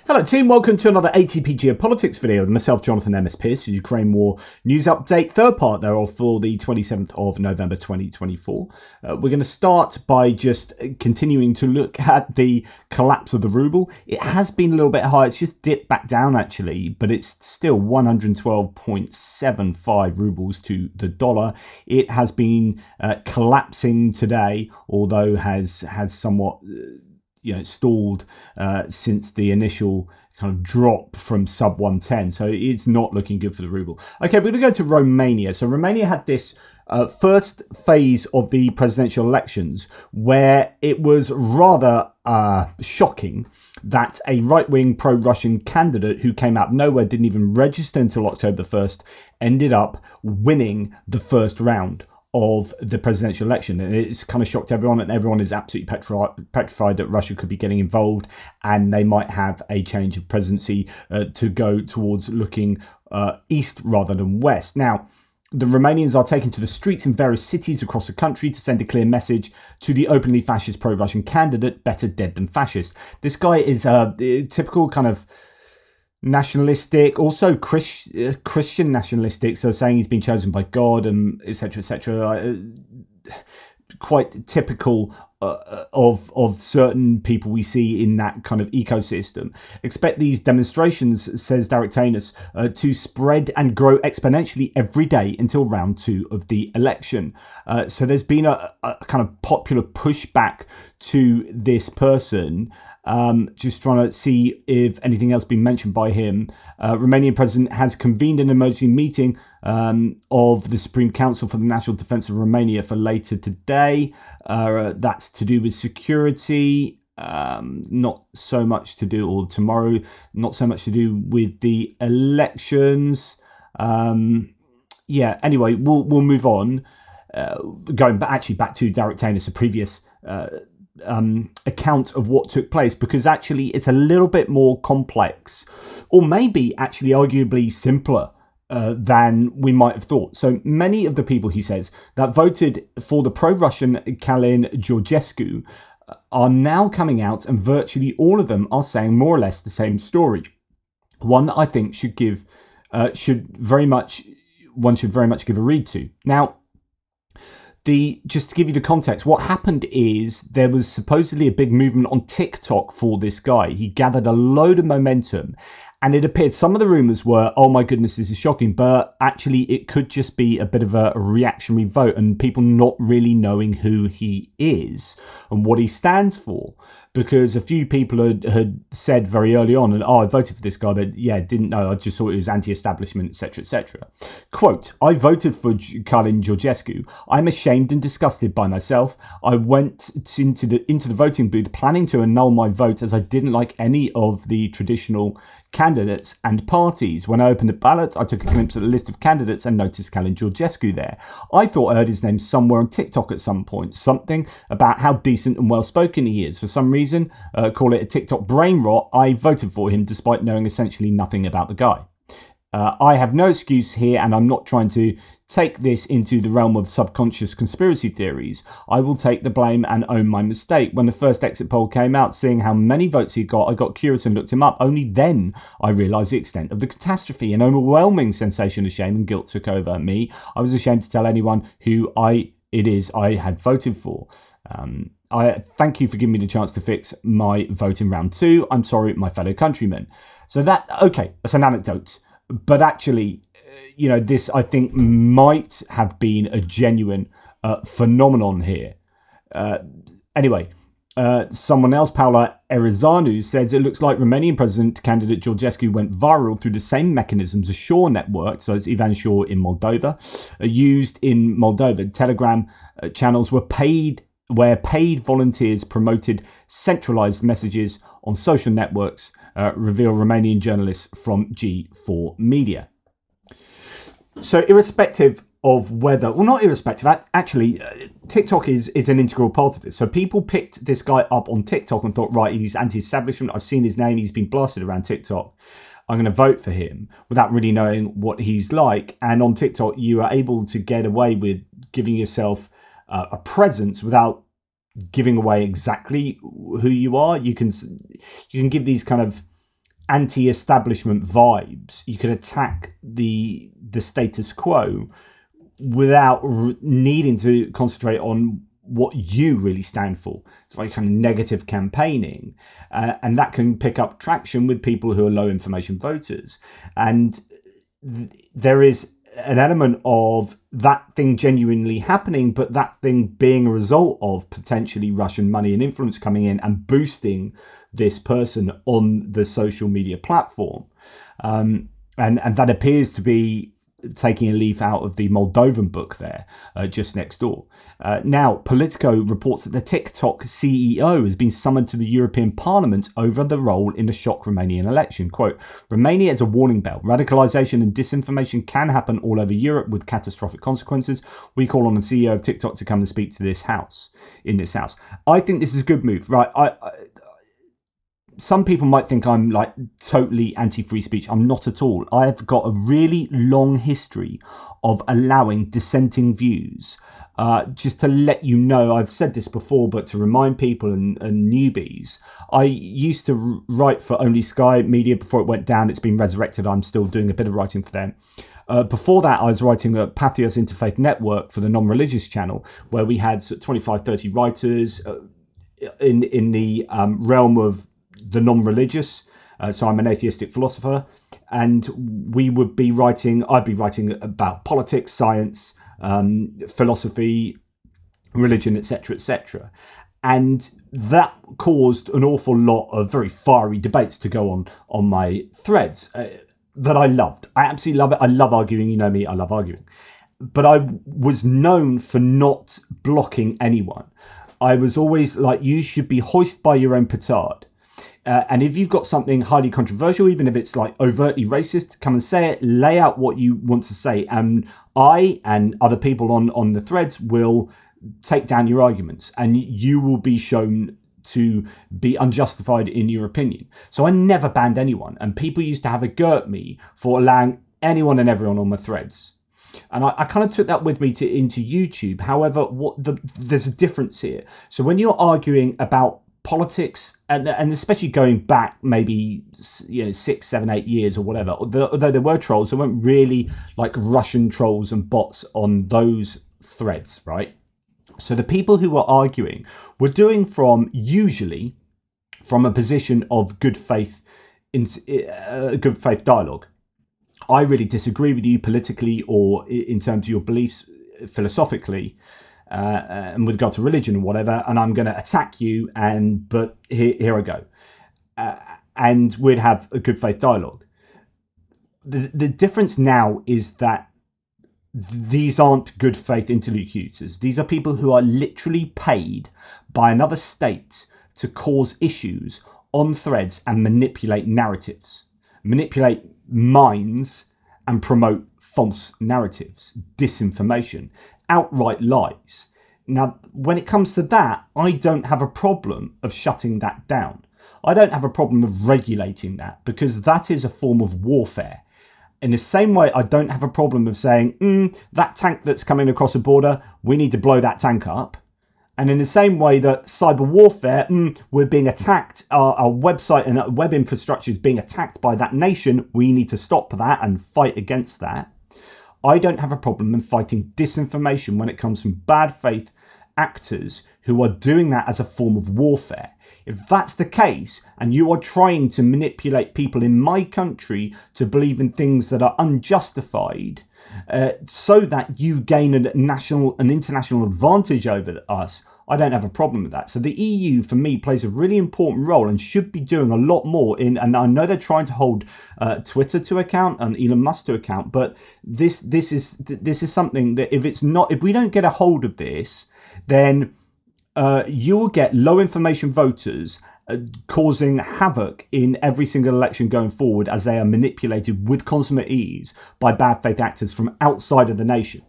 Hello team, welcome to another ATP Geopolitics video with myself, Jonathan MS Pearce, Ukraine War News Update, third part thereof for the 27th of November 2024. We're going to start by just continuing to look at the collapse of the ruble. It has been a little bit high, it's just dipped back down actually, but it's still 112.75 rubles to the dollar. It has been collapsing today, although has somewhat stalled since the initial kind of drop from sub 110. So it's not looking good for the ruble. Okay, we're going to go to Romania. So Romania had this first phase of the presidential elections where it was rather shocking that a right-wing pro-Russian candidate who came out of nowhere, didn't even register until October 1st, ended up winning the first round of the presidential election. And it's kind of shocked everyone, and everyone is absolutely petrified that Russia could be getting involved and they might have a change of presidency to go towards looking east rather than west. Now, the Romanians are taken to the streets in various cities across the country to send a clear message to the openly fascist pro-Russian candidate, better dead than fascist. This guy is a typical kind of nationalistic, also Christian nationalistic, so saying he's been chosen by God and etc, etc. Quite typical of certain people we see in that kind of ecosystem. Expect these demonstrations, says Gabrielius, to spread and grow exponentially every day until round 2 of the election. So there's been a kind of popular pushback to this person. Just trying to see if anything else been mentioned by him. Romanian president has convened an emergency meeting of the Supreme Council for the National Defence of Romania for later today. That's to do with security, not so much to do, or tomorrow, not so much to do with the elections. Yeah, anyway, we'll move on. Going back to Gabrielius, a previous account of what took place, because actually it's a little bit more complex, or maybe actually arguably simpler than we might have thought. So many of the people, he says, that voted for the pro-Russian Kalin Georgescu are now coming out, and virtually all of them are saying more or less the same story. One I think one should very much give a read to. Now, just to give you the context, what happened is there was supposedly a big movement on TikTok for this guy. He gathered a load of momentum, and it appeared some of the rumors were, oh my goodness, this is shocking, but actually it could just be a bit of a reactionary vote and people not really knowing who he is and what he stands for. Because a few people had said very early on, and I voted for this guy, but yeah, didn't know, I just thought it was anti-establishment, etc, etc. Quote, I voted for Kalin Georgescu. I'm ashamed and disgusted by myself. I went into the voting booth planning to annul my vote as I didn't like any of the traditional candidates and parties. When I opened the ballot, I took a glimpse at the list of candidates and noticed Kalin Georgescu there. I thought I heard his name somewhere on TikTok at some point. Something about how decent and well-spoken he is. For some reason, call it a TikTok brain rot, I voted for him despite knowing essentially nothing about the guy. I have no excuse here, and I'm not trying to take this into the realm of subconscious conspiracy theories. I will take the blame and own my mistake. When the first exit poll came out, seeing how many votes he got, I got curious and looked him up. Only then I realised the extent of the catastrophe. An overwhelming sensation of shame and guilt took over me. I was ashamed to tell anyone who I had voted for. I thank you for giving me the chance to fix my vote in round 2. I'm sorry, my fellow countrymen. So that's an anecdote. But actually, this, I think, might have been a genuine phenomenon here. Anyway, someone else, Paula Erizanu, says it looks like Romanian president candidate Georgescu went viral through the same mechanisms as Shaw network, so it's Ivan Shaw in Moldova, used in Moldova. Telegram channels were paid, where paid volunteers promoted centralized messages on social networks, reveal Romanian journalists from G4 Media. So irrespective of whether, well, not irrespective, actually, TikTok is an integral part of this. So people picked this guy up on TikTok and thought, right, he's anti-establishment. I've seen his name. He's been blasted around TikTok. I'm going to vote for him without really knowing what he's like. And on TikTok, you are able to get away with giving yourself a presence without giving away exactly who you are. You can give these kind of anti-establishment vibes. You could attack the status quo without needing to concentrate on what you really stand for. It's very kind of negative campaigning, and that can pick up traction with people who are low information voters. And there is an element of that thing genuinely happening, but that thing being a result of potentially Russian money and influence coming in and boosting this person on the social media platform. And that appears to be taking a leaf out of the Moldovan book there, just next door. Now, Politico reports that the TikTok CEO has been summoned to the European Parliament over the role in the shock Romanian election. Quote, Romania is a warning bell. Radicalization and disinformation can happen all over Europe with catastrophic consequences. We call on the CEO of TikTok to come and speak to this house, in this house. I think this is a good move, right? Some people might think I'm like totally anti-free speech. I'm not at all. I've got a really long history of allowing dissenting views. Just to let you know, I've said this before, but to remind people and newbies, I used to write for Only Sky Media before it went down. It's been resurrected. I'm still doing a bit of writing for them. Before that, I was writing at Pathos Interfaith Network for the non-religious channel, where we had 25, 30 writers in the realm of the non-religious. So I'm an atheistic philosopher, and we would be writing, I'd be writing about politics, science, philosophy, religion, etc., etc. And that caused an awful lot of very fiery debates to go on my threads that I loved. I absolutely love it. I love arguing. You know me, I love arguing. But I was known for not blocking anyone. I was always like, you should be hoisted by your own petard. And if you've got something highly controversial, even if it's like overtly racist, come and say it, lay out what you want to say. And I and other people on the threads will take down your arguments, and you will be shown to be unjustified in your opinion. So I never banned anyone. And people used to have a go at me for allowing anyone and everyone on my threads. And I kind of took that with me into YouTube. However, there's a difference here. So when you're arguing about politics, and especially going back maybe 6, 7, 8 years or whatever, although there were trolls, there weren't really like Russian trolls and bots on those threads, right? So the people who were arguing were doing usually from a position of good faith dialogue. I really disagree with you politically or in terms of your beliefs philosophically, and with regard to religion and whatever, and I'm going to attack you, but here I go. And we'd have a good faith dialogue. The difference now is that these aren't good faith interlocutors. These are people who are literally paid by another state to cause issues on threads and manipulate narratives, manipulate minds, and promote false narratives, disinformation, outright lies. Now, when it comes to that, I don't have a problem of shutting that down. I don't have a problem of regulating that, because that is a form of warfare. In the same way, I don't have a problem of saying, that tank that's coming across the border, we need to blow that tank up. And in the same way that cyber warfare, we're being attacked, our website and our web infrastructure is being attacked by that nation, we need to stop that and fight against that. I don't have a problem in fighting disinformation when it comes from bad faith actors who are doing that as a form of warfare. If that's the case, and you are trying to manipulate people in my country to believe in things that are unjustified, so that you gain an international advantage over us, I don't have a problem with that. So the EU, for me, plays a really important role and should be doing a lot more in. And I know they're trying to hold Twitter to account and Elon Musk to account, but this is something that if we don't get a hold of this, then you will get low information voters causing havoc in every single election going forward, as they are manipulated with consummate ease by bad faith actors from outside of the nation.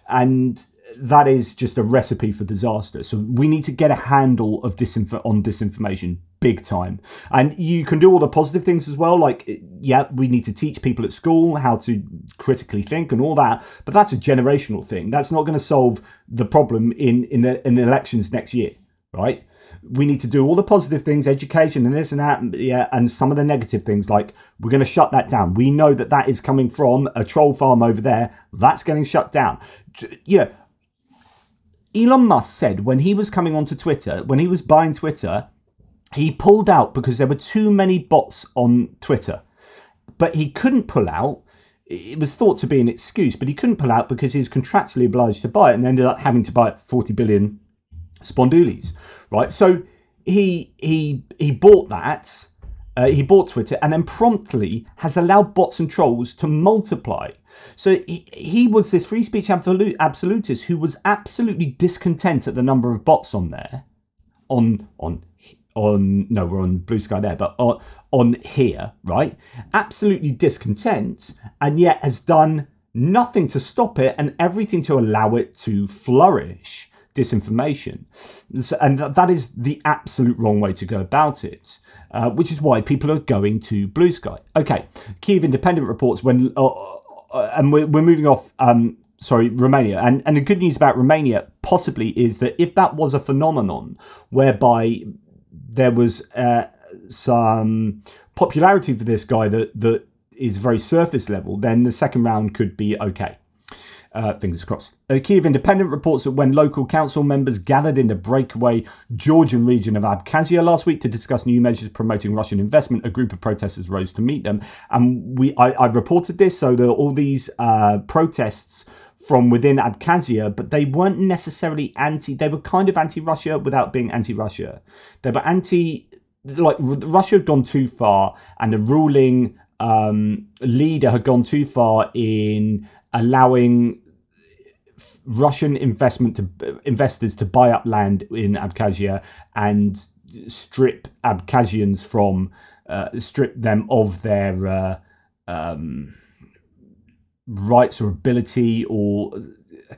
And that is just a recipe for disaster. So we need to get a handle of disinformation big time. And you can do all the positive things as well. Like, yeah, we need to teach people at school how to critically think and all that. But that's a generational thing. That's not going to solve the problem in the elections next year, right? we need to do all the positive things, education and this and that, and some of the negative things, like we're going to shut that down. We know that that is coming from a troll farm over there. That's getting shut down. Elon Musk said when he was coming onto Twitter, when he was buying Twitter, he pulled out because there were too many bots on Twitter. But he couldn't pull out. It was thought to be an excuse, but he couldn't pull out because he was contractually obliged to buy it and ended up having to buy it for 40 billion spondoolies, right? So he bought that. He bought Twitter and then promptly has allowed bots and trolls to multiply. So he was this free speech absolutist who was absolutely discontent at the number of bots on there. No, we're on Blue Sky there, but on here, right? Absolutely discontent, and yet has done nothing to stop it and everything to allow it to flourish. Disinformation. And that is the absolute wrong way to go about it, which is why people are going to Blue Sky. Okay, Kyiv Independent reports when... and we're moving off, Romania. And the good news about Romania possibly is that if that was a phenomenon whereby there was some popularity for this guy that is very surface level, then the second round could be okay. Fingers crossed. Kyiv Independent reports that when local council members gathered in the breakaway Georgian region of Abkhazia last week to discuss new measures promoting Russian investment, a group of protesters rose to meet them. And I reported this, so there are all these protests from within Abkhazia, but they weren't necessarily they were kind of anti-Russia without being anti-Russia. They were Russia had gone too far, and the ruling leader had gone too far in allowing Russian investors to buy up land in Abkhazia and strip Abkhazians strip them of their rights or ability, or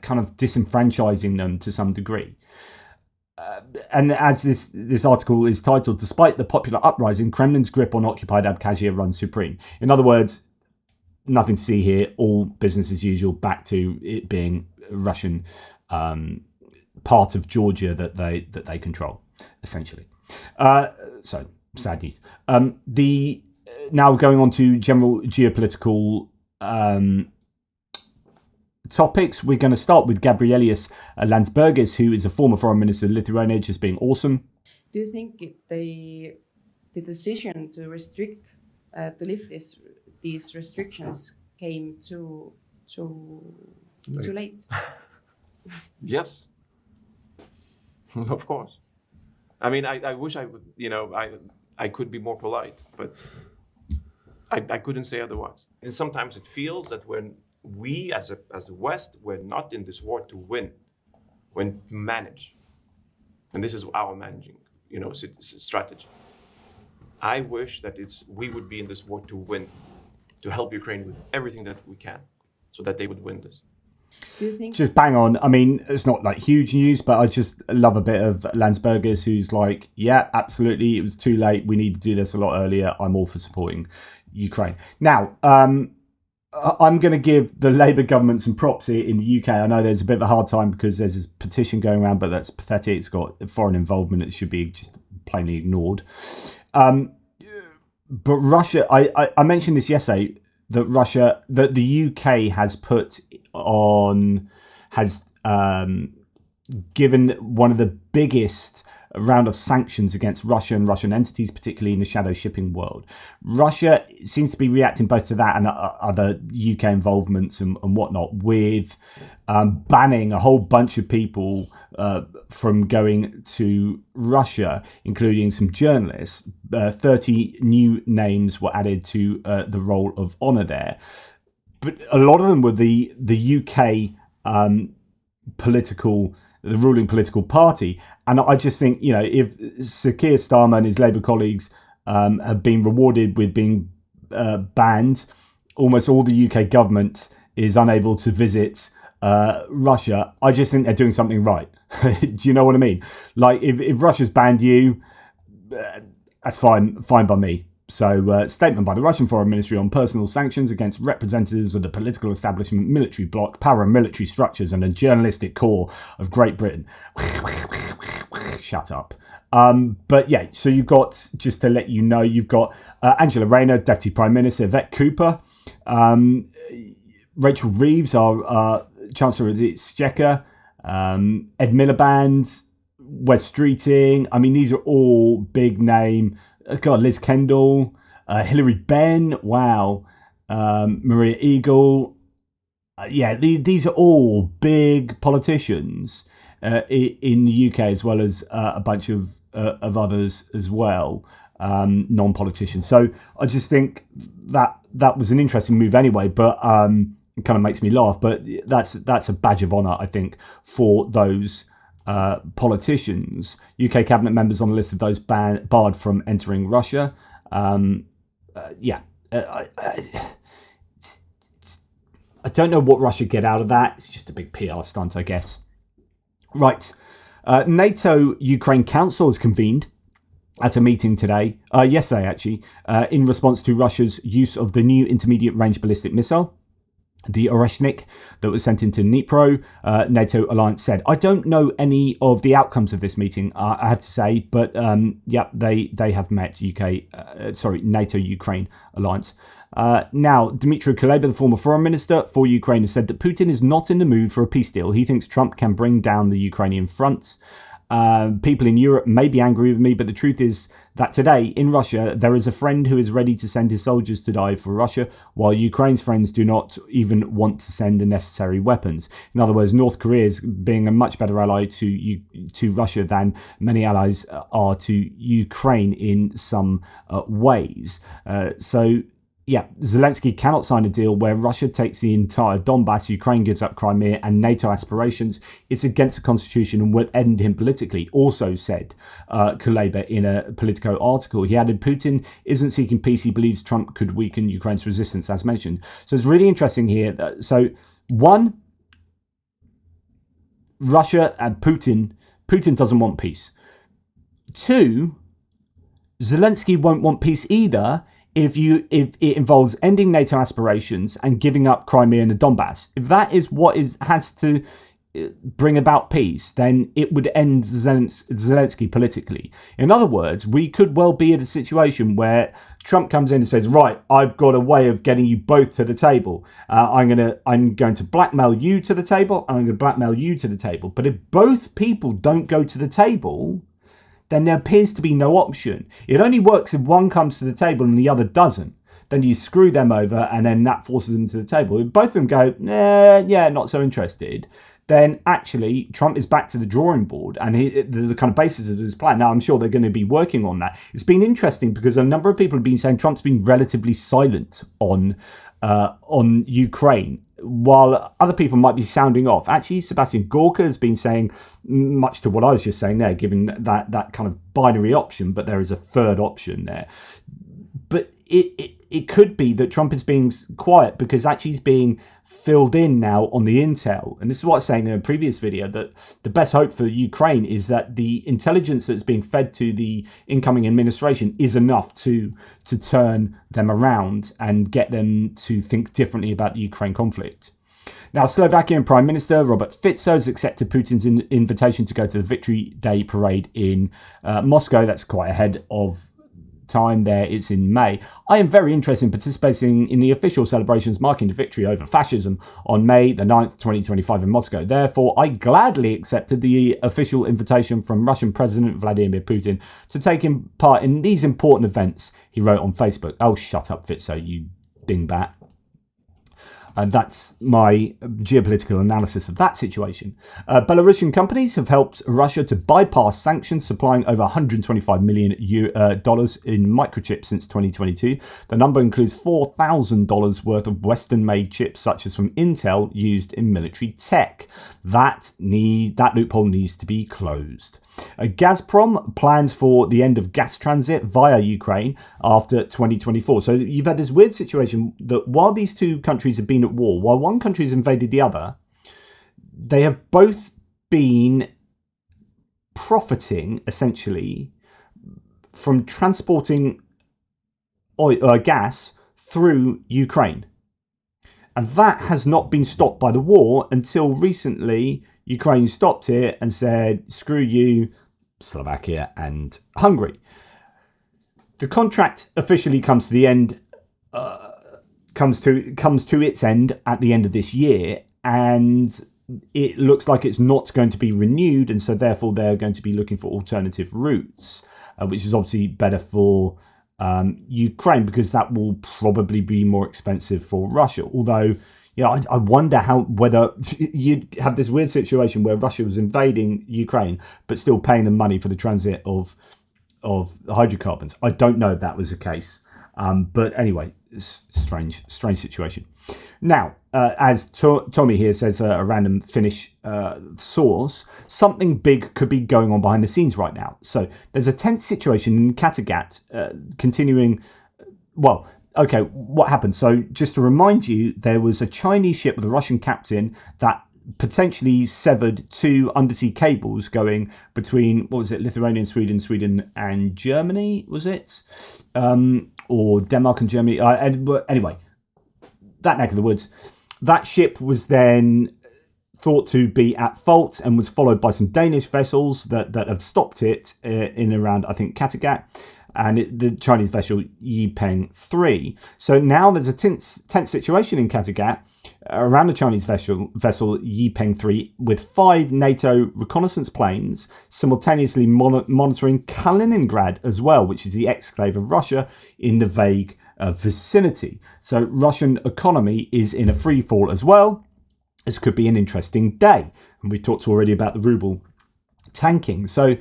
kind of disenfranchising them to some degree. And as this article is titled, despite the popular uprising, Kremlin's grip on occupied Abkhazia runs supreme. In other words, nothing to see here, all business as usual, back to it being Russian part of Georgia that they control, essentially. So sad news. Now going on to general geopolitical topics, we're going to start with Gabrielius Landsbergis, who is a former foreign minister of Lithuania, just being awesome. Do you think the decision to lift these restrictions came too late? Yes, of course. I mean, I wish I would, I could be more polite, but I couldn't say otherwise. And sometimes it feels that when we, as the West, we're not in this war to win, when manage, and this is our managing, strategy. I wish that we would be in this war to win, to help Ukraine with everything that we can, so that they would win this. Do you think? Just bang on. I mean, it's not like huge news, but I just love a bit of Landsbergis, who's like, yeah, absolutely, it was too late. We need to do this a lot earlier. I'm all for supporting Ukraine. Now, I'm going to give the Labour government some props here in the UK. I know there's a bit of a hard time because there's this petition going around, but that's pathetic. It's got foreign involvement. It should be just plainly ignored. But Russia, I mentioned this yesterday, that the UK has given one of the biggest round of sanctions against Russia and Russian entities, particularly in the shadow shipping world. Russia seems to be reacting both to that and other UK involvements and whatnot, with banning a whole bunch of people from going to Russia, including some journalists. 30 new names were added to the roll of honour there. But a lot of them were the UK the ruling political party. And I just think, if Sir Keir Starmer and his Labour colleagues have been rewarded with being banned, almost all the UK government is unable to visit Russia. I just think they're doing something right. Do you know what I mean? Like, if Russia's banned you, that's fine by me. So, statement by the Russian Foreign Ministry on personal sanctions against representatives of the political establishment, military bloc, paramilitary structures, and the journalistic core of Great Britain. Shut up. But yeah, so you've got, just to let you know, you've got Angela Rayner, Deputy Prime Minister, Yvette Cooper, Rachel Reeves, our Chancellor of the Exchequer, Ed Miliband, Wes Streeting. I mean, these are all big name. God, Liz Kendall, Hilary Benn, wow, Maria Eagle. Yeah, these are all big politicians in the UK, as well as a bunch of others as well, non-politicians. So I just think that was an interesting move anyway, but it kind of makes me laugh. But that's a badge of honour, I think, for those politicians. UK cabinet members on the list of those barred from entering Russia. I don't know what Russia get out of that. It's just a big PR stunt, I guess. Right. NATO-Ukraine Council has convened at a meeting yesterday actually, in response to Russia's use of the new intermediate-range ballistic missile, the Oreshnik, that was sent into Dnipro. NATO alliance said, I don't know any of the outcomes of this meeting, I have to say, but they have met NATO-Ukraine alliance. Now, Dmytro Kuleba, the former foreign minister for Ukraine, has said that Putin is not in the mood for a peace deal. He thinks Trump can bring down the Ukrainian front. People in Europe may be angry with me, but the truth is that today in Russia, there is a friend who is ready to send his soldiers to die for Russia, while Ukraine's friends do not even want to send the necessary weapons. In other words, North Korea is being a much better ally to Russia than many allies are to Ukraine in some ways. Yeah, Zelensky cannot sign a deal where Russia takes the entire Donbass, Ukraine gives up Crimea and NATO aspirations. It's against the constitution and will end him politically, also said Kuleba in a Politico article. He added, Putin isn't seeking peace. He believes Trump could weaken Ukraine's resistance, as mentioned. So it's really interesting here. So, one, Russia and Putin doesn't want peace. Two, Zelensky won't want peace either if it involves ending NATO aspirations and giving up Crimea and the Donbass. If that is what has to bring about peace, then it would end Zelensky politically. In other words, we could well be in a situation where Trump comes in and says, right, I've got a way of getting you both to the table. I'm going to blackmail you to the table, and I'm going to blackmail you to the table. But if both people don't go to the table, then there appears to be no option. It only works if one comes to the table and the other doesn't. Then you screw them over, and then that forces them to the table. If both of them go, yeah, not so interested, then actually Trump is back to the drawing board, and the kind of basis of his plan. Now, I'm sure they're going to be working on that. It's been interesting because a number of people have been saying Trump's been relatively silent on Ukraine, while other people might be sounding off. Actually, Sebastian Gorka has been saying much to what I was just saying there, given that kind of binary option, but there is a third option there. But it could be that Trump is being quiet because actually he's being filled in now on the intel. And this is what I was saying in a previous video, that the best hope for Ukraine is that the intelligence that's being fed to the incoming administration is enough to turn them around and get them to think differently about the Ukraine conflict. Now, Slovakian Prime Minister Robert Fico has accepted Putin's invitation to go to the Victory Day parade in Moscow. That's quite ahead of time there. It's in May. I am very interested in participating in the official celebrations marking the victory over fascism on May the 9th, 2025 in Moscow. Therefore, I gladly accepted the official invitation from Russian President Vladimir Putin to take part in these important events, he wrote on Facebook. Oh, shut up, Fico, you dingbat. And that's my geopolitical analysis of that situation. Belarusian companies have helped Russia to bypass sanctions, supplying over $125 million in microchips since 2022. The number includes $4,000 worth of Western-made chips, such as from Intel, used in military tech. That loophole needs to be closed. Gazprom plans for the end of gas transit via Ukraine after 2024. So you've had this weird situation that while these two countries have been at war, while one country has invaded the other, they have both been profiting, essentially, from transporting gas through Ukraine. And that has not been stopped by the war until recently. Ukraine stopped it and said, screw you, Slovakia and Hungary. The contract officially comes to the end, comes to its end at the end of this year, and it looks like it's not going to be renewed, and so therefore they're going to be looking for alternative routes, which is obviously better for Ukraine, because that will probably be more expensive for Russia. Although, I wonder whether you'd have this weird situation where Russia was invading Ukraine but still paying them money for the transit of hydrocarbons. I don't know if that was the case, but anyway, strange situation. Now, as Tommy here says, a random Finnish source, something big could be going on behind the scenes right now. So there's a tense situation in Kattegat continuing. Well, okay, what happened? So just to remind you, there was a Chinese ship with a Russian captain that potentially severed 2 undersea cables going between, Lithuania and Sweden and Germany, was it? Or Denmark and Germany. Anyway, that neck of the woods. That ship was then thought to be at fault and was followed by some Danish vessels that have stopped it in around, I think, Kattegat, and the Chinese vessel Yipeng 3. So now there's a tense situation in Kattegat around the Chinese vessel Yipeng 3 with 5 NATO reconnaissance planes simultaneously monitoring Kaliningrad as well, which is the exclave of Russia in the vague vicinity. So Russian economy is in a free fall as well. This could be an interesting day. And we talked already about the ruble tanking. So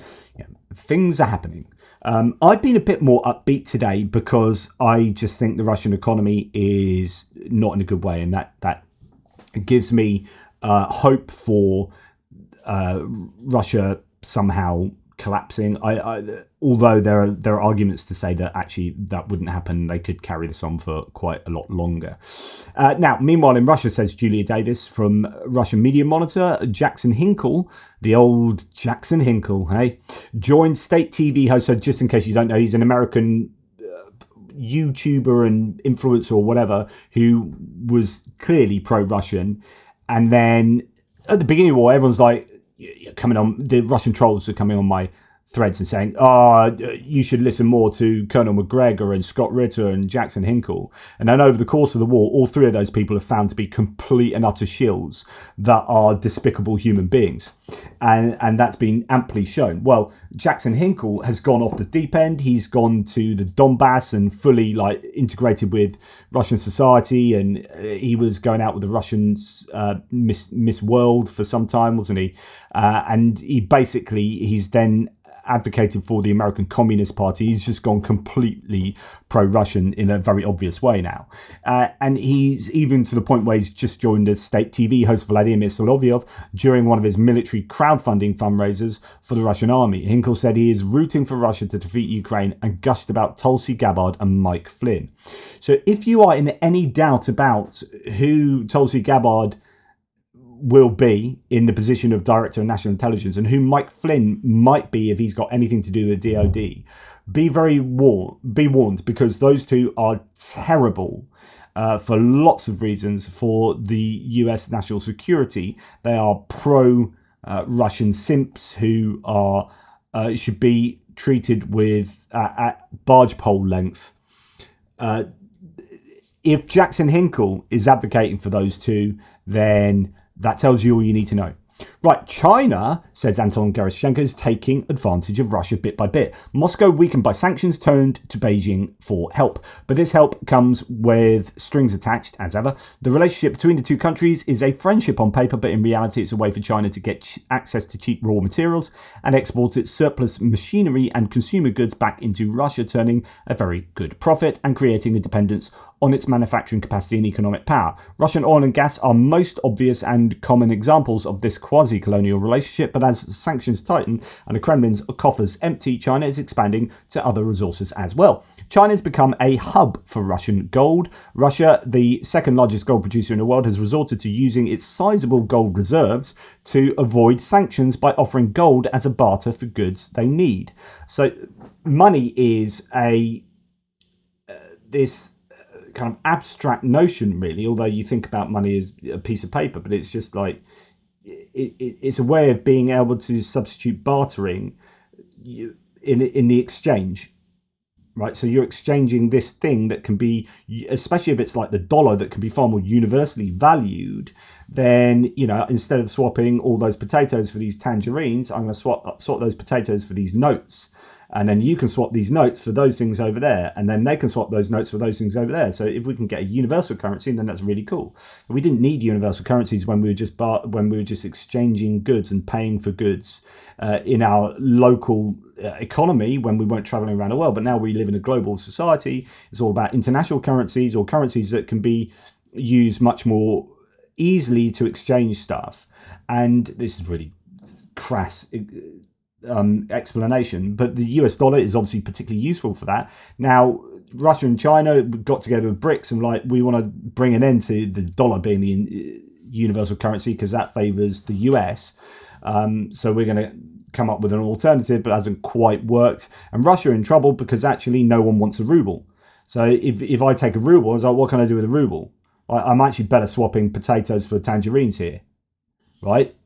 things are happening. I've been a bit more upbeat today because I just think the Russian economy is not in a good way, and that gives me hope for Russia somehow collapsing. Although there are arguments to say that actually that wouldn't happen, they could carry this on for quite a lot longer. Now, meanwhile, in Russia, says Julia Davis from Russian Media Monitor, Jackson Hinkle, the old Jackson Hinkle, joined state TV host. So just in case you don't know, he's an American YouTuber and influencer or whatever who was clearly pro-Russian. And then at the beginning of the war, everyone's like, the Russian trolls are coming on my threads and saying, you should listen more to Colonel McGregor and Scott Ritter and Jackson Hinkle. And then over the course of the war, all 3 of those people are found to be complete and utter shills that are despicable human beings. And that's been amply shown. Well, Jackson Hinkle has gone off the deep end. He's gone to the Donbass and fully integrated with Russian society. And he was going out with the Russians, Miss World for some time, wasn't he? And he's then advocated for the American Communist Party. He's just gone completely pro-Russian in a very obvious way now. And he's even to the point where he's just joined as state TV host Vladimir Solovyov during one of his military crowdfunding fundraisers for the Russian army. Hinkle said he is rooting for Russia to defeat Ukraine and gushed about Tulsi Gabbard and Mike Flynn. So if you are in any doubt about who Tulsi Gabbard will be in the position of Director of National Intelligence and who Mike Flynn might be if he's got anything to do with DOD, be warned, because those 2 are terrible for lots of reasons for the US national security. They are pro-Russian simps who are should be treated with at barge pole length. If Jackson Hinkle is advocating for those 2, then that tells you all you need to know. Right, China, says Anton Gerashchenko, is taking advantage of Russia bit by bit. Moscow, weakened by sanctions, turned to Beijing for help. But this help comes with strings attached, as ever. The relationship between the 2 countries is a friendship on paper, but in reality it's a way for China to get access to cheap raw materials and export its surplus machinery and consumer goods back into Russia, turning a very good profit and creating a dependence on its manufacturing capacity and economic power. Russian oil and gas are most obvious and common examples of this quasi-colonial relationship, but as sanctions tighten and the Kremlin's coffers empty, China is expanding to other resources as well. China has become a hub for Russian gold. Russia, the 2nd largest gold producer in the world, has resorted to using its sizable gold reserves to avoid sanctions by offering gold as a barter for goods they need. So money is this kind of abstract notion, really, although you think about money as a piece of paper, but it's just like it's a way of being able to substitute bartering in the exchange, right? So you're exchanging this thing that can be, especially if it's like the dollar, that can be far more universally valued. Then, you know, instead of swapping all those potatoes for these tangerines, I'm going to swap those potatoes for these notes. And then you can swap these notes for those things over there, and then they can swap those notes for those things over there. So if we can get a universal currency, then that's really cool. But we didn't need universal currencies when we were just exchanging goods and paying for goods in our local economy when we weren't traveling around the world. But now we live in a global society. It's all about international currencies, or currencies that can be used much more easily to exchange stuff. And this is really crass explanation, but the US dollar is obviously particularly useful for that. Now, Russia and China got together with BRICS and like, we want to bring an end to the dollar being the universal currency because that favors the US. So we're going to come up with an alternative, but it hasn't quite worked. And Russia are in trouble because actually no one wants a ruble. So if I take a ruble, I was like, what can I do with a ruble? I'm actually better swapping potatoes for tangerines here, right?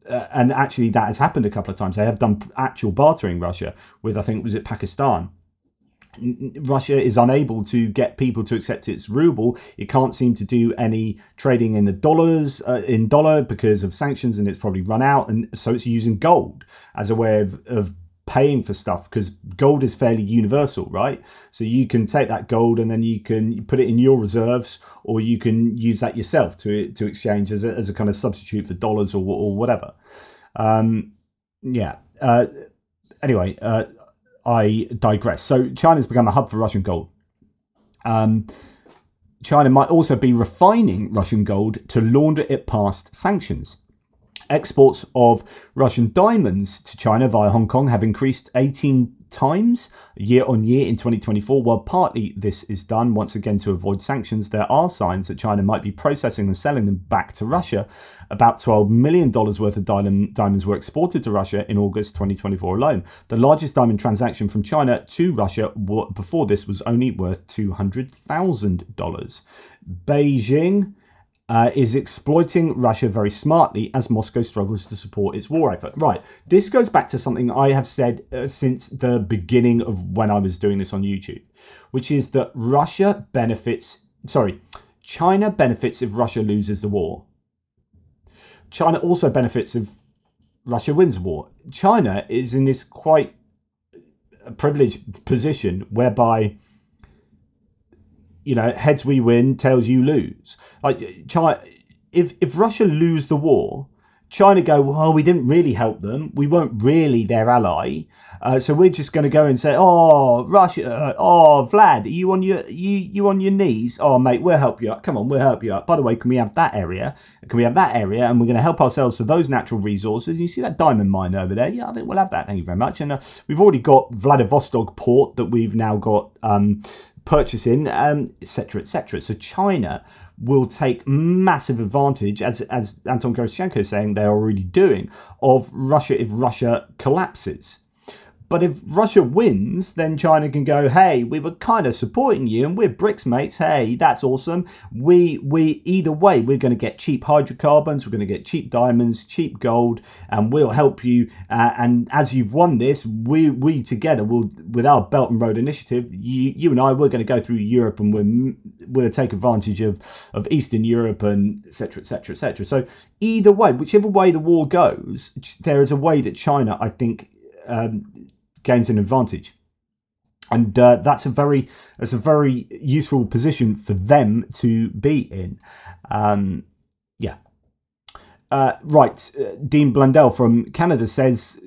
And actually that has happened a couple of times. They have done actual bartering, Russia, with, I think, was it Pakistan? Russia is unable to get people to accept its ruble. It can't seem to do any trading in the dollars, in dollar, because of sanctions, and it's probably run out. And so it's using gold as a way of paying for stuff, because gold is fairly universal, right? So you can take that gold and then you can put it in your reserves, or you can use that yourself to exchange as a kind of substitute for dollars or whatever. Anyway, I digress. So China's become a hub for Russian gold. China might also be refining Russian gold to launder it past sanctions. Exports of Russian diamonds to China via Hong Kong have increased 18 times year on year in 2024. While partly this is done once again to avoid sanctions, there are signs that China might be processing and selling them back to Russia. About $12 million worth of diamonds were exported to Russia in August 2024 alone. The largest diamond transaction from China to Russia before this was only worth $200,000. Beijing is exploiting Russia very smartly as Moscow struggles to support its war effort. Right, this goes back to something I have said since the beginning of when I was doing this on YouTube, which is that China benefits if Russia loses the war. China also benefits if Russia wins the war. China is in this quite privileged position whereby, you know, heads we win, tails you lose. Like China, if Russia lose the war, China go, well, we didn't really help them. We weren't really their ally. So we're just going to go and say, oh, Russia, oh, Vlad, are you on your knees? Oh, mate, we'll help you up. Come on, we'll help you up. By the way, can we have that area? Can we have that area? And we're going to help ourselves to those natural resources. You see that diamond mine over there? Yeah, I think we'll have that. Thank you very much. And we've already got Vladivostok port that we've now got purchasing, etc., etc. So China will take massive advantage, as Anton Goroshenko is saying they're already doing, of Russia if Russia collapses. But if Russia wins, then China can go, hey, we were kind of supporting you and we're BRICS mates. Hey, that's awesome. We either way, we're going to get cheap hydrocarbons, we're going to get cheap diamonds, cheap gold, and we'll help you. And as you've won this, we together will, with our Belt and Road Initiative, you and I, we're going to go through Europe and we'll take advantage of Eastern Europe and et cetera, et cetera, et cetera. So either way, whichever way the war goes, there is a way that China, I think, gains an advantage, and that's a very useful position for them to be in. Right. Dean Blundell from Canada says,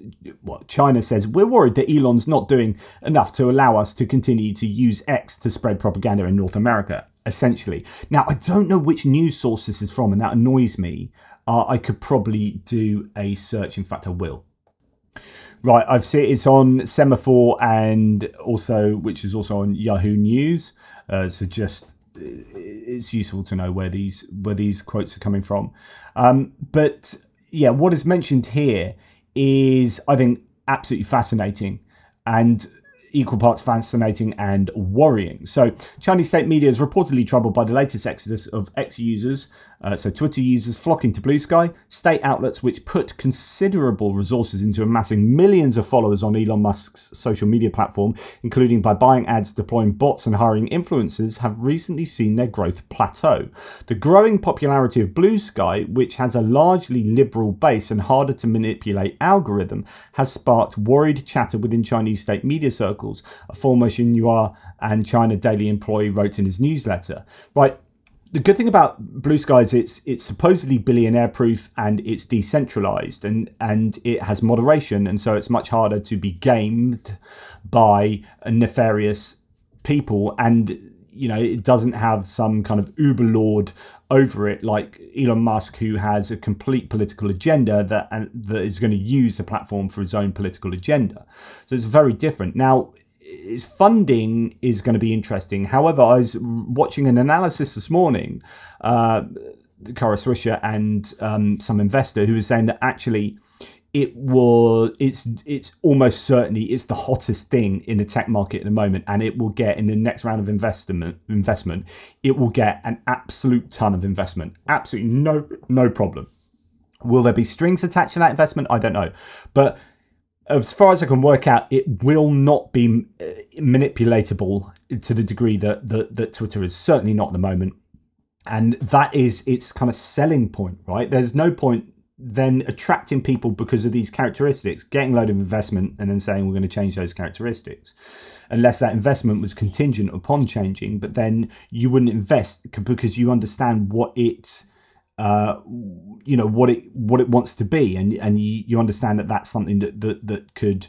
well, China says, we're worried that Elon's not doing enough to allow us to continue to use X to spread propaganda in North America, essentially. Now, I don't know which news source this is from, and that annoys me. I could probably do a search. In fact, I will. Right, I've seen it's on Semaphore, and also, which is also on Yahoo News. So just it's useful to know where these quotes are coming from. But yeah, what is mentioned here is, I think, absolutely fascinating. And equal parts fascinating and worrying. So Chinese state media is reportedly troubled by the latest exodus of ex-users, so Twitter users flocking to Blue Sky, state outlets which put considerable resources into amassing millions of followers on Elon Musk's social media platform, including by buying ads, deploying bots and hiring influencers, have recently seen their growth plateau. The growing popularity of Blue Sky, which has a largely liberal base and harder to manipulate algorithm, has sparked worried chatter within Chinese state media circles, a former Xinhua and China Daily employee wrote in his newsletter. Right. The good thing about Blue Sky is it's supposedly billionaire proof and it's decentralized and it has moderation, and so it's much harder to be gamed by nefarious people, and it doesn't have some kind of uber lord over it like Elon Musk, who has a complete political agenda that is going to use the platform for his own political agenda. So it's very different. Now, his funding is going to be interesting. However, I was watching an analysis this morning, Kara Swisher and some investor who was saying that actually it's almost certainly it's the hottest thing in the tech market at the moment, and it will get, in the next round of investment, it will get an absolute ton of investment. Absolutely no problem. Will there be strings attached to that investment? I don't know, but as far as I can work out, it will not be manipulatable to the degree that Twitter is, certainly not at the moment. And that is its kind of selling point, right? There's no point then attracting people because of these characteristics, getting a load of investment and then saying we're going to change those characteristics, unless that investment was contingent upon changing. But then you wouldn't invest because you understand what it what it wants to be, and you understand that that's something that could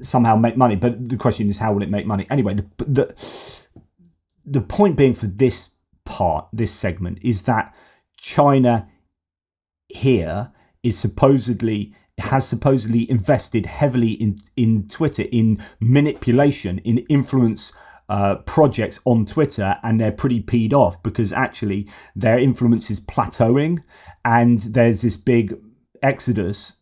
somehow make money. But the question is, how will it make money anyway? The point being for this segment is that China here has supposedly invested heavily in Twitter, in manipulation, in influence projects on Twitter, and they're pretty peed off because actually their influence is plateauing, and there's this big exodus,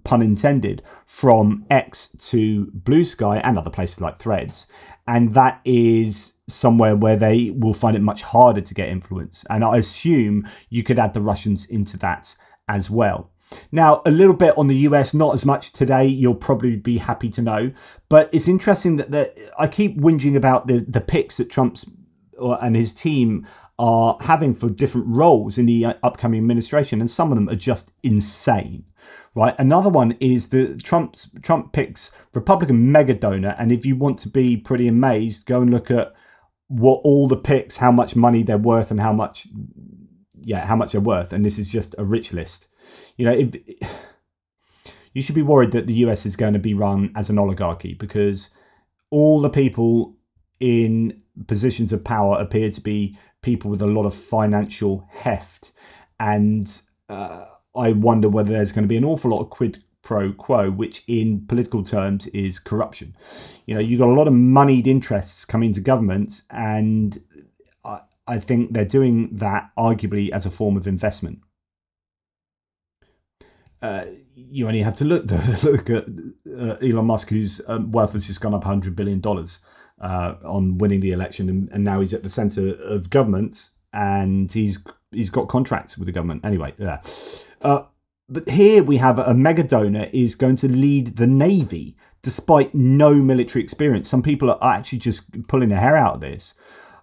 pun intended, from X to Blue Sky and other places like Threads, and that is somewhere where they will find it much harder to get influence. And I assume you could add the Russians into that as well. Now, a little bit on the US, not as much today, you'll probably be happy to know. But it's interesting that I keep whinging about the picks that Trump's and his team are having for different roles in the upcoming administration, and some of them are just insane, right? Another one is Trump picks Republican mega donor, and if you want to be pretty amazed, go and look at what all the picks, how much money they're worth, and how much they're worth, and this is just a rich list. You should be worried that the US is going to be run as an oligarchy, because all the people in positions of power appear to be people with a lot of financial heft. And I wonder whether there's going to be an awful lot of quid pro quo, which in political terms is corruption. You've got a lot of moneyed interests coming into government, and I think they're doing that arguably as a form of investment. You only have to look at Elon Musk, whose wealth has just gone up $100 billion on winning the election, and now he's at the centre of government, and he's got contracts with the government. Anyway, yeah. But here we have a mega donor is going to lead the Navy despite no military experience. Some people are actually just pulling their hair out of this.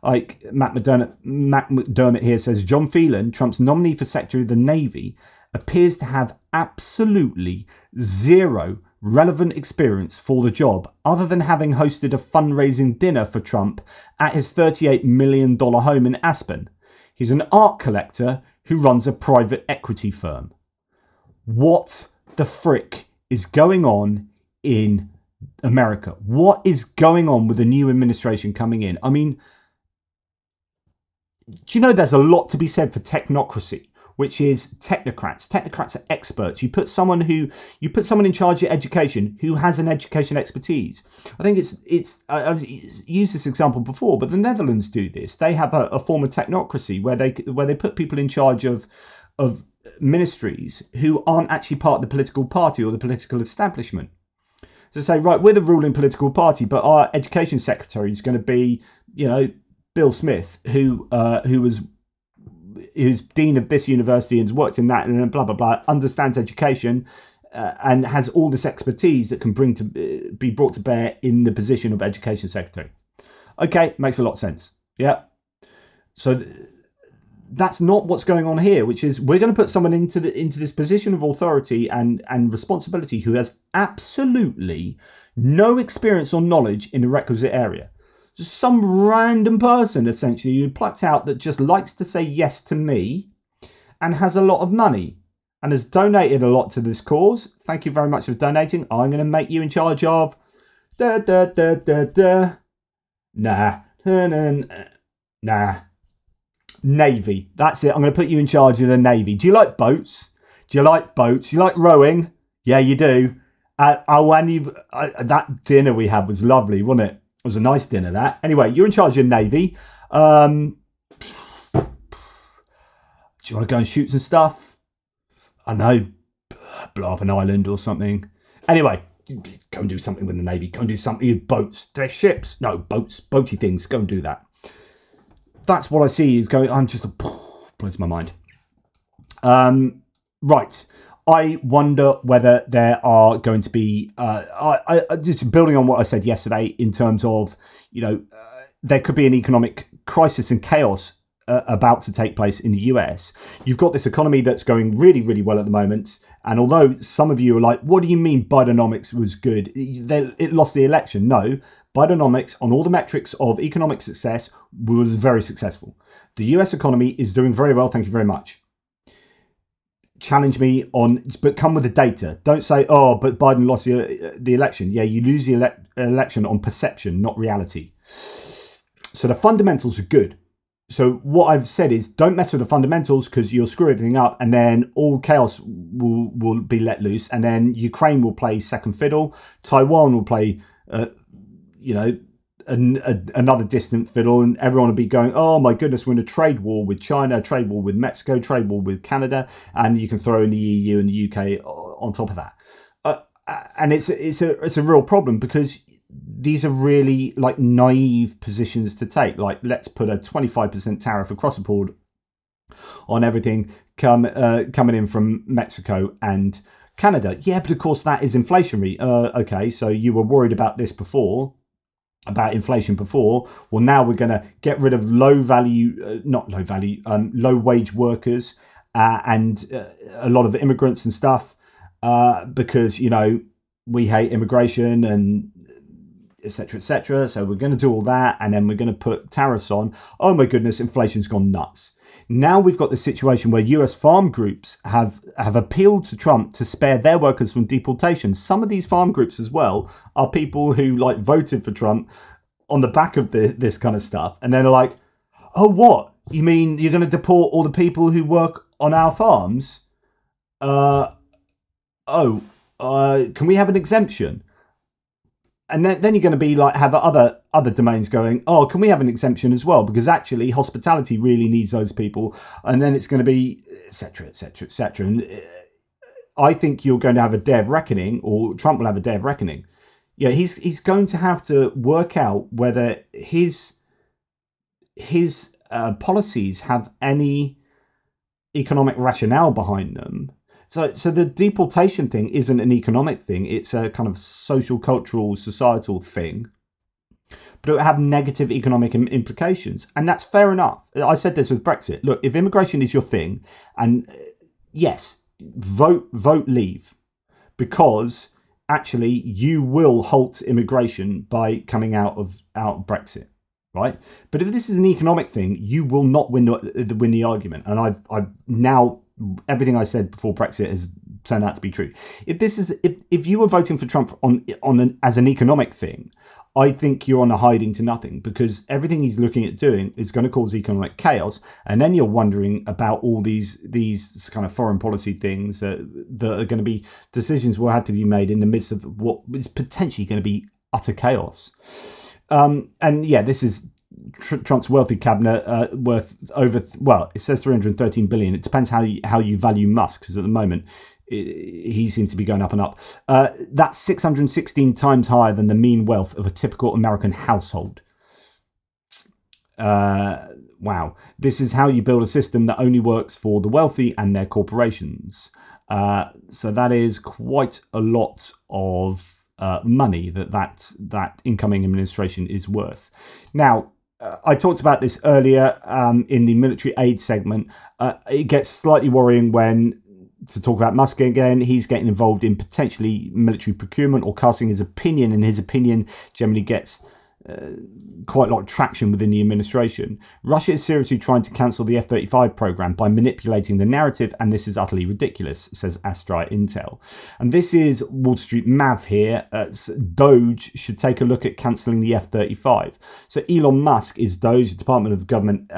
Like Matt McDermott here says, John Phelan, Trump's nominee for Secretary of the Navy, appears to have absolutely zero relevant experience for the job, other than having hosted a fundraising dinner for Trump at his $38 million home in Aspen. He's an art collector who runs a private equity firm. What the frick is going on in America? What is going on with the new administration coming in? I mean, do you know there's a lot to be said for technocracy, which is technocrats. Technocrats are experts. You put someone in charge of education who has an education expertise. I think I've used this example before, but the Netherlands do this. They have a form of technocracy where they put people in charge of ministries who aren't actually part of the political party or the political establishment. To say, right, we're the ruling political party, but our education secretary is going to be, Bill Smith, who's dean of this university and has worked in that and blah, blah, blah, understands education and has all this expertise that can be brought to bear in the position of education secretary. Okay, makes a lot of sense. Yeah. So that's not what's going on here, which is we're going to put someone into this position of authority and responsibility who has absolutely no experience or knowledge in the requisite area. Just some random person, essentially, who plucked out that just likes to say yes to me and has a lot of money and has donated a lot to this cause. Thank you very much for donating. I'm going to make you in charge of... Nah. Navy. That's it. I'm going to put you in charge of the Navy. Do you like boats? Do you like boats? You like rowing? Yeah, you do. That dinner we had was lovely, wasn't it? It was a nice dinner, that. Anyway, you're in charge of the Navy. Do you want to go and shoot some stuff? I know. Blow up an island or something. Anyway, go and do something with the Navy. Go and do something with boats. They're ships. No, boats. Boaty things. Go and do that. That's what I see is going. I'm just blows my mind. Right. I wonder whether there are going to be. I just building on what I said yesterday in terms of there could be an economic crisis and chaos about to take place in the US. You've got this economy that's going really, really well at the moment. And although some of you are like, what do you mean Bidenomics was good? It lost the election. No. Bidenomics, on all the metrics of economic success, was very successful. The US economy is doing very well, thank you very much. Challenge me on, but come with the data. Don't say, oh, but Biden lost the election. Yeah, you lose the election on perception, not reality. So the fundamentals are good. So what I've said is don't mess with the fundamentals because you'll screw everything up and then all chaos will be let loose. And then Ukraine will play second fiddle. Taiwan will play... another distant fiddle, and everyone will be going, oh my goodness, we're in a trade war with China, trade war with Mexico, trade war with Canada, and you can throw in the EU and the UK on top of that. And it's a real problem because these are really like naive positions to take. Like, let's put a 25% tariff across the board on everything coming in from Mexico and Canada. Yeah, but of course that is inflationary. Okay, so you were worried about this before, about inflation before. Well, now we're going to get rid of low wage workers and a lot of immigrants and stuff because, we hate immigration and etc., etc. So we're going to do all that, and then we're going to put tariffs on. Oh my goodness, inflation's gone nuts. Now we've got the situation where US farm groups have appealed to Trump to spare their workers from deportation. Some of these farm groups as well are people who voted for Trump on the back of this kind of stuff. And they're like, oh, what? You mean you're going to deport all the people who work on our farms? Can we have an exemption? And then you're going to be have other domains going, oh, can we have an exemption as well? Because actually hospitality really needs those people. And then it's going to be et cetera, et cetera, et cetera. And I think you're going to have a day of reckoning, or Trump will have a day of reckoning. Yeah, he's going to have to work out whether his policies have any economic rationale behind them. So the deportation thing isn't an economic thing. It's a kind of social, cultural, societal thing. But it will have negative economic implications. And that's fair enough. I said this with Brexit. Look, if immigration is your thing, and yes, vote leave. Because actually you will halt immigration by coming out of Brexit. Right? But if this is an economic thing, you will not win the argument. And I've now... everything I said before Brexit has turned out to be true. If you were voting for Trump as an economic thing, I think you're on a hiding to nothing, because everything he's looking at doing is going to cause economic chaos, and then you're wondering about all these kind of foreign policy things that are going to be decisions will have to be made in the midst of what is potentially going to be utter chaos. And yeah, this is Trump's wealthy cabinet worth over, well, it says 313 billion. It depends how you value Musk, because at the moment he seems to be going up and up. That's 616 times higher than the mean wealth of a typical American household. Wow. This is how you build a system that only works for the wealthy and their corporations. So that is quite a lot of money that incoming administration is worth. Now, I talked about this earlier in the military aid segment. It gets slightly worrying when, to talk about Musk again, he's getting involved in potentially military procurement or casting his opinion, and his opinion generally gets quite a lot of traction within the administration. Russia is seriously trying to cancel the F-35 program by manipulating the narrative, and this is utterly ridiculous, says Astrai Intel. And this is Wall Street Mav here. Doge should take a look at cancelling the F-35. So Elon Musk is Doge, the Department of Government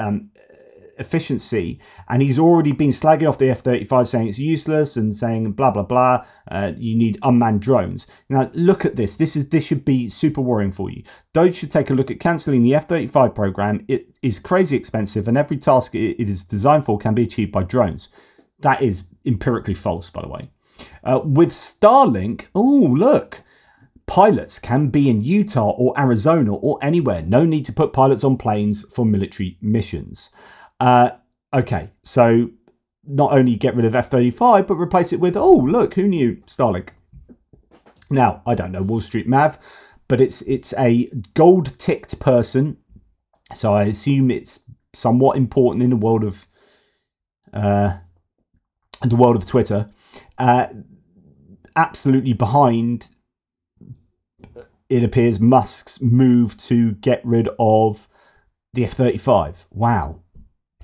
Efficiency, and he's already been slagging off the F-35, saying it's useless and saying blah blah blah, you need unmanned drones. Now look at this. This should be super worrying for you. Doge should take a look at cancelling the F-35 program. It is crazy expensive, and every task it is designed for can be achieved by drones. That is empirically false, by the way. With Starlink, oh look, pilots can be in Utah or Arizona or anywhere. No need to put pilots on planes for military missions. Okay, so not only get rid of F-35, but replace it with, oh, look, who knew, Starlink. Now, I don't know Wall Street Mav, but it's a gold-ticked person, so I assume it's somewhat important in the world of Twitter. Absolutely behind, it appears, Musk's move to get rid of the F-35. Wow.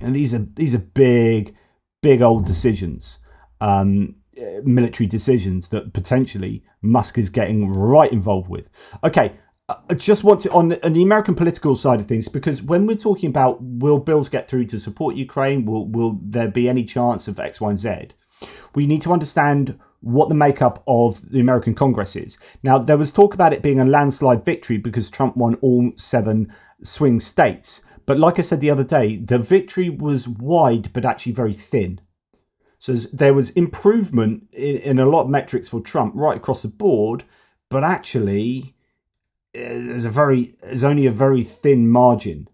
And these are big old decisions, military decisions that potentially Musk is getting right involved with. Okay, I just want to, on the American political side of things, because when we're talking about will bills get through to support Ukraine, will there be any chance of X, Y, and Z, we need to understand what the makeup of the American Congress is. Now, there was talk about it being a landslide victory because Trump won all 7 swing states. But like I said the other day, the victory was wide, but actually very thin. So there was improvement in a lot of metrics for Trump right across the board, but actually there's only a very thin margin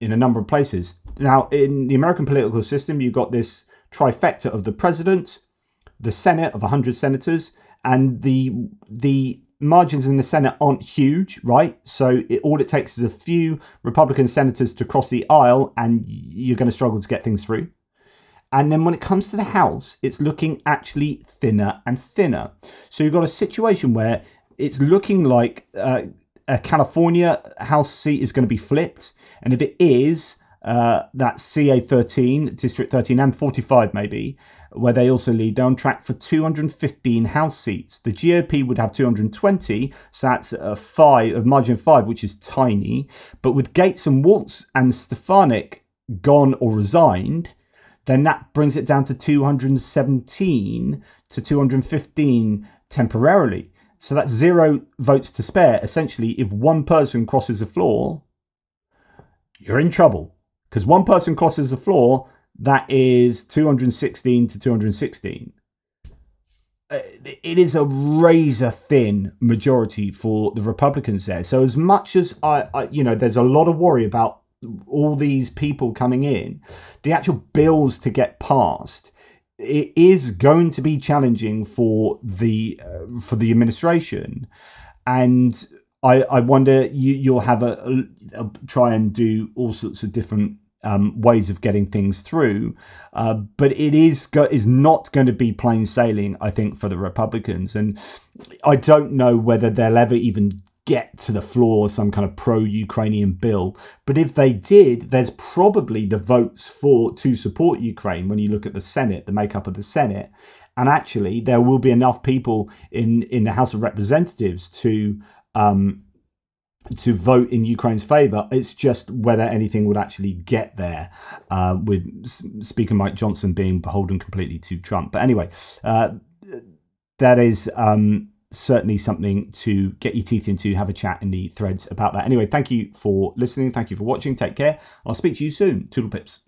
in a number of places. Now, in the American political system, you've got this trifecta of the president, the Senate of 100 senators, and the margins in the Senate aren't huge, right? So all it takes is a few Republican senators to cross the aisle and you're going to struggle to get things through. And then when it comes to the House, it's looking actually thinner and thinner. So you've got a situation where it's looking like a California House seat is going to be flipped. And if it is, that's CA 13, District 13 and 45 maybe, where they also lead, they're on track for 215 House seats. The GOP would have 220, so that's a margin of 5, which is tiny. But with Gates and Waltz and Stefanik gone or resigned, then that brings it down to 217 to 215 temporarily. So that's 0 votes to spare. Essentially, if one person crosses the floor, you're in trouble. Because one person crosses the floor, that is 216 to 216. It is a razor-thin majority for the Republicans there. So as much as there's a lot of worry about all these people coming in, the actual bills to get passed, it is going to be challenging for the administration. And I wonder, you'll have a try and do all sorts of different ways of getting things through, but it is not going to be plain sailing, I think, for the Republicans. And I don't know whether they'll ever even get to the floor some kind of pro-Ukrainian bill. But if they did, there's probably the votes to support Ukraine when you look at the Senate, the makeup of the Senate. And actually, there will be enough people in the House of Representatives to vote in Ukraine's favour. It's just whether anything would actually get there, with Speaker Mike Johnson being beholden completely to Trump. But anyway, that is certainly something to get your teeth into, have a chat in the threads about that. Anyway, thank you for listening. Thank you for watching. Take care. I'll speak to you soon. Toodle pips.